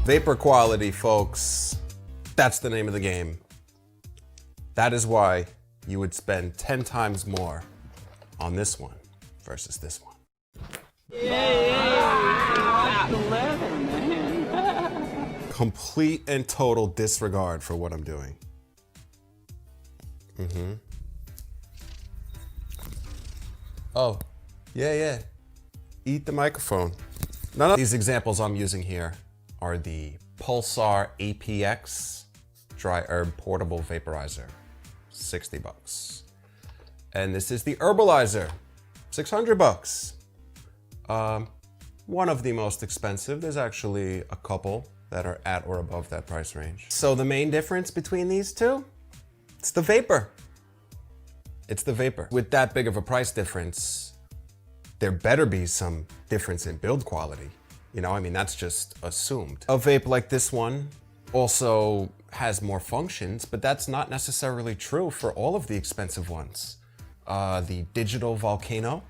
Vapor quality, folks. That's the name of the game. That is why you would spend 10 times more on this one versus this one. Complete and total disregard for what I'm doing. Oh, yeah. Eat the microphone. None of these examples I'm using here are the Pulsar APX Dry Herb Portable Vaporizer, $60. And this is the Herbalizer, $600. One of the most expensive. There's actually a couple that are at or above that price range. So the main difference between these two, it's the vapor. It's the vapor. With that big of a price difference, there better be some difference in build quality. You know, I mean, that's just assumed. A vape like this one also has more functions, but that's not necessarily true for all of the expensive ones. The Digital Volcano,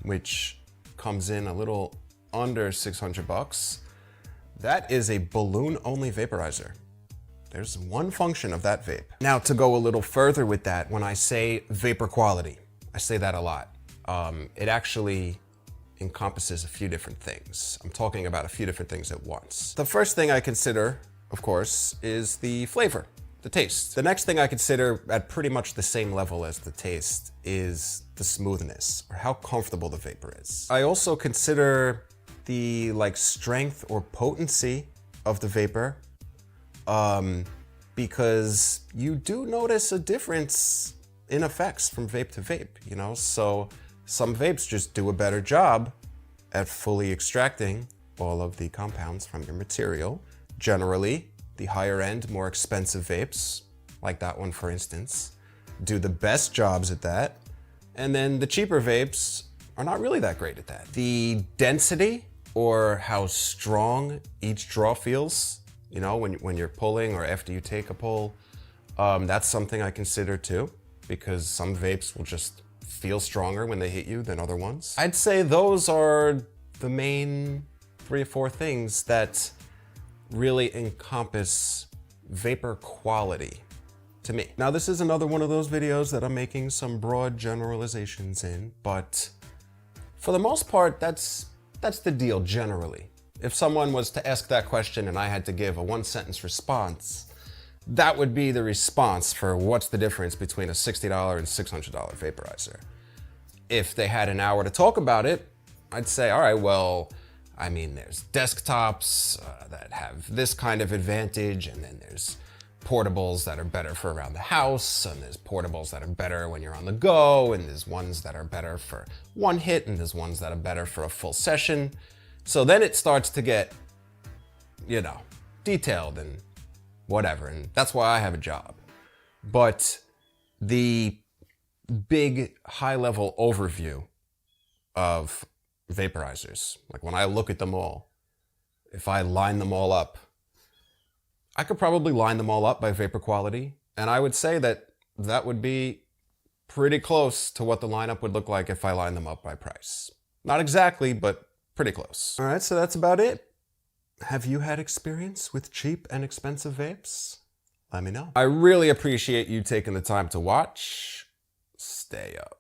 which comes in a little under $600, that is a balloon-only vaporizer. There's one function of that vape. Now, to go a little further with that, when I say vapor quality, I say that a lot. It actually encompasses a few different things. I'm talking about a few different things at once. The first thing I consider, of course, is the flavor, the taste. The next thing I consider at pretty much the same level as the taste is the smoothness, or how comfortable the vapor is. I also consider the strength or potency of the vapor, because you do notice a difference in effects from vape to vape, you know? So some vapes just do a better job at fully extracting all of the compounds from your material. Generally, the higher end, more expensive vapes, like that one for instance, do the best jobs at that. And then the cheaper vapes are not really that great at that. The density, or how strong each draw feels, you know, when you're pulling or after you take a pull, that's something I consider too, because some vapes will just feel stronger when they hit you than other ones. I'd say those are the main 3 or 4 things that really encompass vapor quality to me. Now, this is another one of those videos that I'm making some broad generalizations in, but for the most part, that's the deal generally. If someone was to ask that question and I had to give a 1-sentence response, that would be the response for what's the difference between a $60 and $600 vaporizer. If they had an hour to talk about it, I'd say, all right, well, I mean, there's desktops that have this kind of advantage, and then there's portables that are better for around the house, and there's portables that are better when you're on the go, and there's ones that are better for one hit, and there's ones that are better for a full session. So then it starts to get, you know, detailed and whatever, and that's why I have a job. But the big high-level overview of vaporizers, like when I look at them all, if I line them all up, I could probably line them all up by vapor quality, and I would say that that would be pretty close to what the lineup would look like if I lined them up by price. Not exactly, but pretty close. All right, so that's about it. Have you had experience with cheap and expensive vapes? Let me know. I really appreciate you taking the time to watch. Stay up.